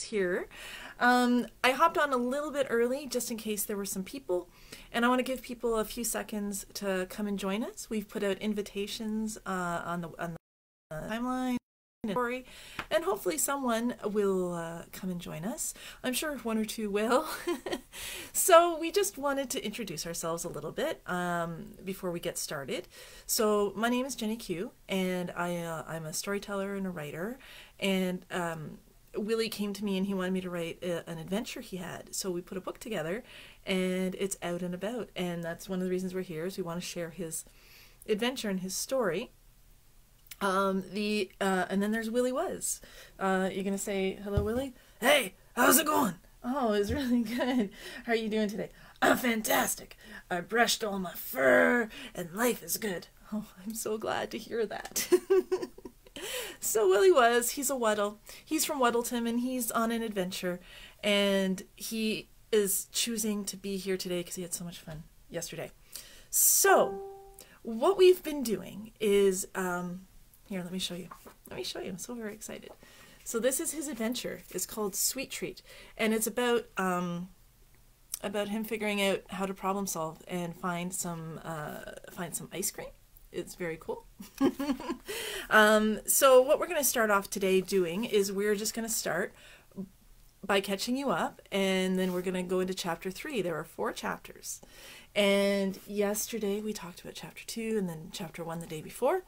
here. I hopped on a little bit early just in case there were some people, and I want to give people a few seconds to come and join us. We've put out invitations on the timeline and story, and hopefully someone will come and join us. I'm sure one or two will. So we just wanted to introduce ourselves a little bit before we get started. So my name is JennyQ, and I'm a storyteller and a writer, and Willy came to me and he wanted me to write an adventure he had. So we put a book together, and it's out and about, and that's one of the reasons we're here, is we want to share his adventure and his story. And then there's Willy Was. You're gonna say hello, Willy? Hey, how's it going? Oh, it's really good. How are you doing today? I'm fantastic. I brushed all my fur and life is good. Oh, I'm so glad to hear that. So Willy Was, he's a Wuddle. He's from Wuddleton, and he's on an adventure, and he is choosing to be here today because he had so much fun yesterday. So what we've been doing is here, let me show you. Let me show you. I'm so very excited. So this is his adventure. It's called Sweet Treat, and it's about him figuring out how to problem solve and find some ice cream. It's very cool. So what we're going to start off today doing is we're just going to start by catching you up, and then we're going to go into chapter 3. There are 4 chapters. And yesterday we talked about chapter 2 and then chapter 1 the day before.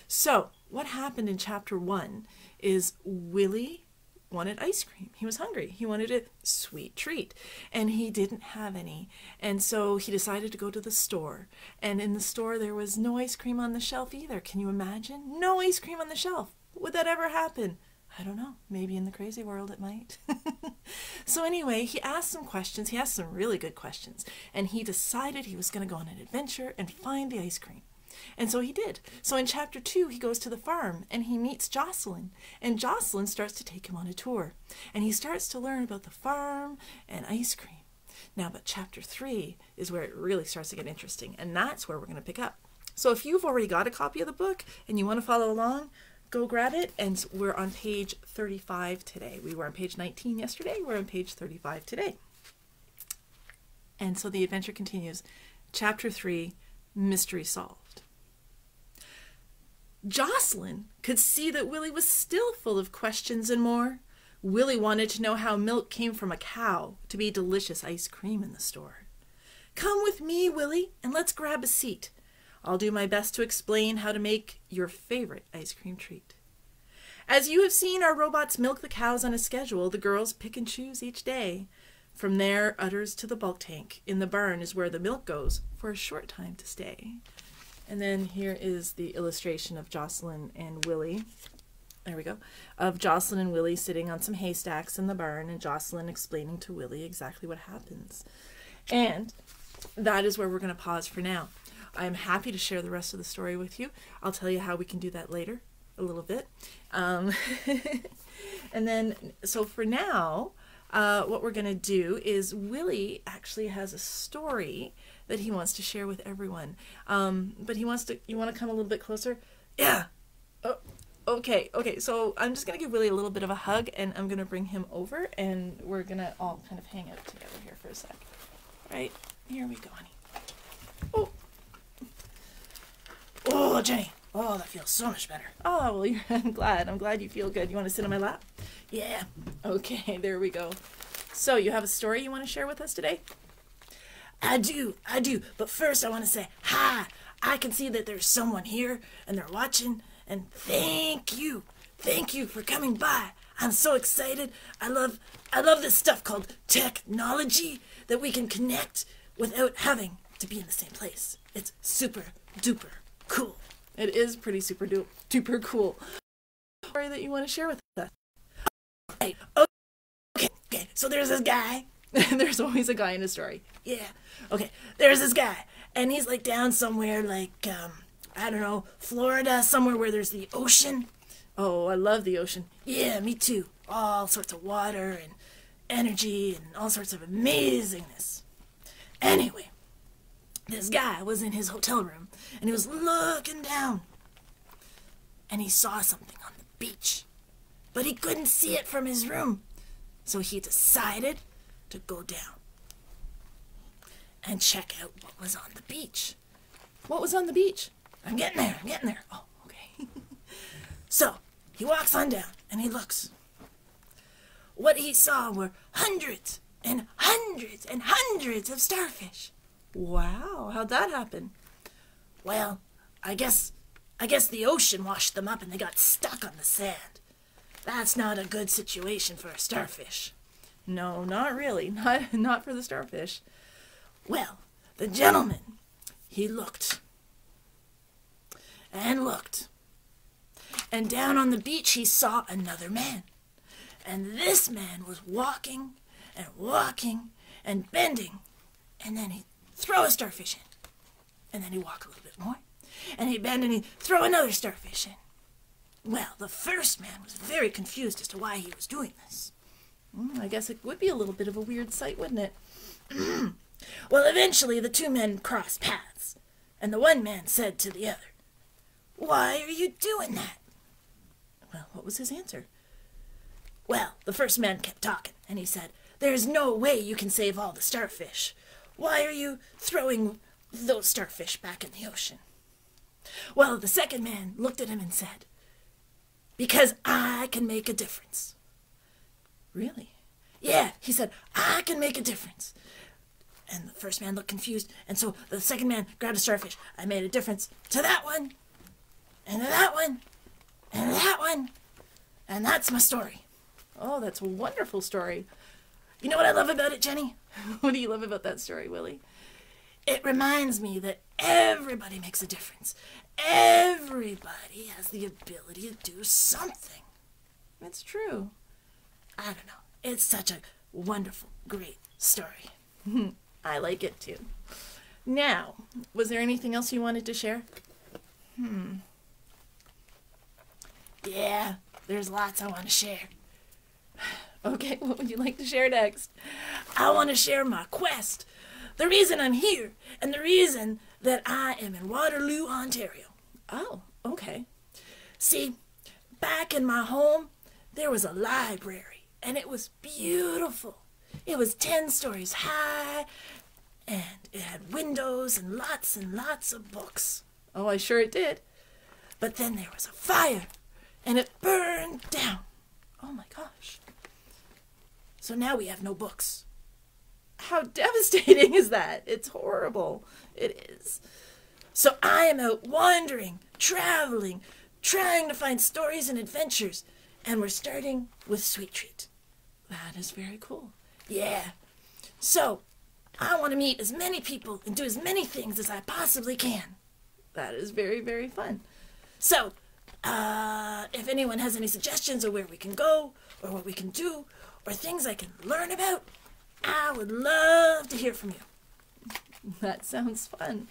So what happened in chapter 1 is Willy wanted ice cream. He was hungry. He wanted a sweet treat, and he didn't have any. And so he decided to go to the store. And in the store there was no ice cream on the shelf either. Can you imagine? No ice cream on the shelf. Would that ever happen? I don't know. Maybe in the crazy world it might. So anyway, he asked some questions. He asked some really good questions. And he decided he was going to go on an adventure and find the ice cream. And so he did. So in chapter 2, he goes to the farm and he meets Jocelyn. And Jocelyn starts to take him on a tour. And he starts to learn about the farm and ice cream. Now, but chapter 3 is where it really starts to get interesting. And that's where we're going to pick up. So if you've already got a copy of the book and you want to follow along, go grab it, and we're on page 35 today. We were on page 19 yesterday. We're on page 35 today. And so the adventure continues. Chapter 3, Mystery Solved. Jocelyn could see that Willy was still full of questions and more. Willy wanted to know how milk came from a cow to be delicious ice cream in the store. Come with me, Willy, and let's grab a seat. I'll do my best to explain how to make your favorite ice cream treat. As you have seen our robots milk the cows on a schedule, the girls pick and choose each day. From their udders to the bulk tank in the barn is where the milk goes for a short time to stay. And then here is the illustration of Jocelyn and Willy. There we go. Of Jocelyn and Willy sitting on some haystacks in the barn, and Jocelyn explaining to Willy exactly what happens. And that is where we're going to pause for now. I'm happy to share the rest of the story with you. I'll tell you how we can do that later, a little bit. And then, so for now, what we're going to do is Willy actually has a story that he wants to share with everyone. But he wants to, you want to come a little bit closer? Yeah. Oh, okay. So I'm just going to give Willy a little bit of a hug, and I'm going to bring him over, and we're going to all kind of hang out together here for a sec. Right? Here we go, honey. Oh. Oh, Jenny. Oh, that feels so much better. Oh, well, I'm glad you feel good. You want to sit on my lap? Yeah. Okay, there we go. So, you have a story you want to share with us today? I do. But first I want to say, hi. I can see that there's someone here, and they're watching, and thank you. Thank you for coming by. I'm so excited. I love this stuff called technology, that we can connect without having to be in the same place. It's super duper cool. It is pretty super duper cool. Story that you want to share with us? Okay. So there's this guy. There's always a guy in a story. Yeah. Okay. There's this guy, and he's like down somewhere, like I don't know, Florida, somewhere where there's the ocean. Oh, I love the ocean. Yeah, me too. All sorts of water and energy and all sorts of amazingness. Anyway, this guy was in his hotel room, and he was looking down, and he saw something on the beach, but he couldn't see it from his room. So he decided to go down and check out what was on the beach. What was on the beach? I'm getting there, I'm getting there. Oh, okay. So he walks on down and he looks. What he saw were hundreds and hundreds and hundreds of starfish. Wow, how'd that happen? Well, I guess the ocean washed them up and they got stuck on the sand. That's not a good situation for a starfish. No, not really. Not for the starfish. Well, the gentleman, he looked and looked. And down on the beach he saw another man. And this man was walking and walking and bending. And then he'd throw a starfish in. And then he'd walk a little bit more. And he'd bend and he'd throw another starfish in. Well, the first man was very confused as to why he was doing this. I guess it would be a little bit of a weird sight, wouldn't it? Well, eventually the two men crossed paths. And the one man said to the other, "Why are you doing that?" Well, what was his answer? Well, the first man kept talking, and he said, "There's no way you can save all the starfish. Why are you throwing those starfish back in the ocean?" Well, the second man looked at him and said, "Because I can make a difference." Really? Yeah, he said, "I can make a difference." And the first man looked confused, and so the second man grabbed a starfish. "I made a difference to that one, and to that one, and to that one, and that's my story." Oh, that's a wonderful story. You know what I love about it, Jenny? What do you love about that story, Willie? It reminds me that everybody makes a difference. Everybody has the ability to do something. It's true. I don't know. It's such a wonderful, great story. I like it too. Now, was there anything else you wanted to share? Yeah, there's lots I want to share. Okay, what would you like to share next? I want to share my quest. The reason I'm here, and the reason that I am in Waterloo, Ontario. Oh, okay. See, back in my home, there was a library, and it was beautiful. It was 10 stories high, and it had windows and lots of books. Oh, I sure it did. But then there was a fire, and it burned down. Oh my gosh. So now we have no books. How devastating is that? It's horrible. It is. So I am out wandering, traveling, trying to find stories and adventures, and we're starting with Sweet Treat. That is very cool. Yeah. So I want to meet as many people and do as many things as I possibly can. That is very, very fun. So, if anyone has any suggestions of where we can go, or what we can do, or things I can learn about, I would love to hear from you. That sounds fun.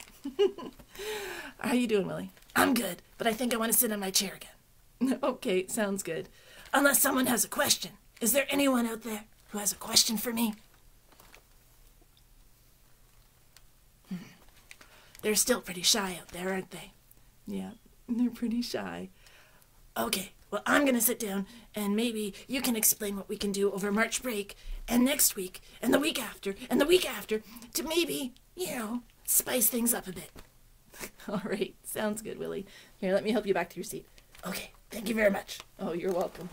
How are you doing, Willie? I'm good, but I think I want to sit in my chair again. Okay, sounds good. Unless someone has a question. Is there anyone out there who has a question for me? They're still pretty shy out there, aren't they? Yeah, they're pretty shy. Okay, well, I'm going to sit down, and maybe you can explain what we can do over March break, and next week, and the week after, and the week after, to maybe, spice things up a bit. All right, sounds good, Willie. Here, let me help you back to your seat. Okay, thank you very much. Oh, you're welcome.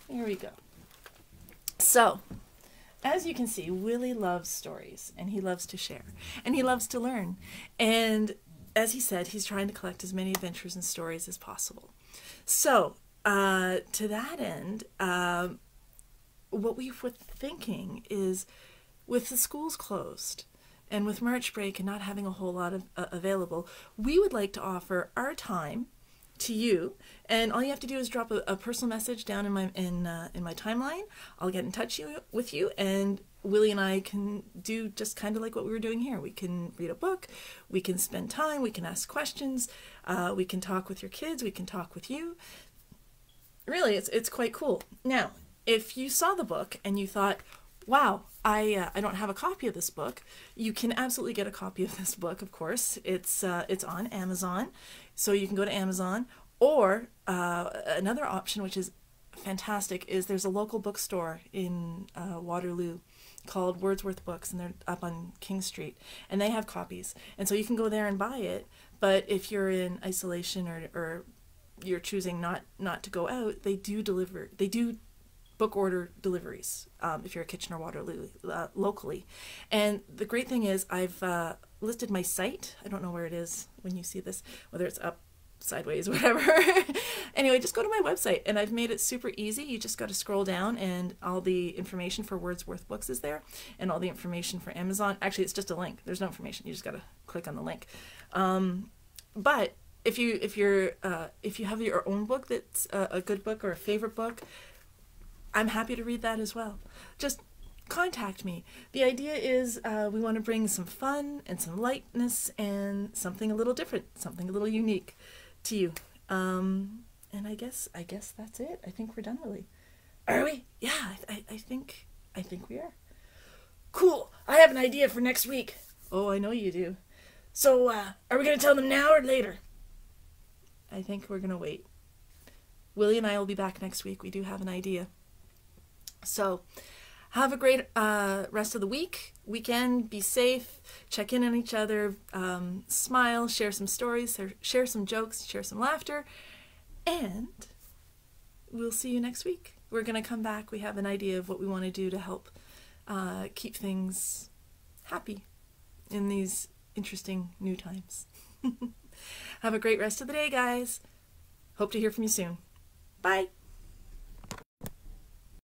Here we go. So, as you can see, Willie loves stories, and he loves to share, and he loves to learn. And as he said, he's trying to collect as many adventures and stories as possible. So, to that end, what we were thinking is, with the schools closed, and with March break and not having a whole lot of available, we would like to offer our time to you, and all you have to do is drop a personal message down in my timeline. I'll get in touch with you, and Willie and I can do just kind of like what we were doing here. We can read a book, we can spend time, we can ask questions, we can talk with your kids, we can talk with you. Really, it's quite cool. Now, if you saw the book and you thought, wow, I don't have a copy of this book, you can absolutely get a copy of this book, of course. It's on Amazon, so you can go to Amazon, or another option, which is fantastic is there's a local bookstore in Waterloo called Wordsworth Books, and they're up on King Street, and they have copies, and so you can go there and buy it. But if you're in isolation or you're choosing not to go out, they do book order deliveries if you're at Kitchener Waterloo locally. And the great thing is I've listed my site. I don't know where it is when you see this, whether it's up, sideways, whatever. Anyway, just go to my website, and I've made it super easy. You just got to scroll down, and all the information for Wordsworth Books is there, and all the information for Amazon. Actually, it's just a link. There's no information. You just got to click on the link. But if you have your own book that's a good book or a favorite book, I'm happy to read that as well. Just contact me. The idea is we want to bring some fun and some lightness and something a little different, something a little unique to you. And I guess that's it. I think we're done, Willy. Are we? Yeah, I think we are. Cool. I have an idea for next week. Oh, I know you do. So, are we going to tell them now or later? I think we're going to wait. Willy and I will be back next week. We do have an idea. So, have a great rest of the weekend. Be safe. Check in on each other. Smile. Share some stories. Share some jokes. Share some laughter. And we'll see you next week. We're going to come back. We have an idea of what we want to do to help keep things happy in these interesting new times. Have a great rest of the day, guys. Hope to hear from you soon. Bye.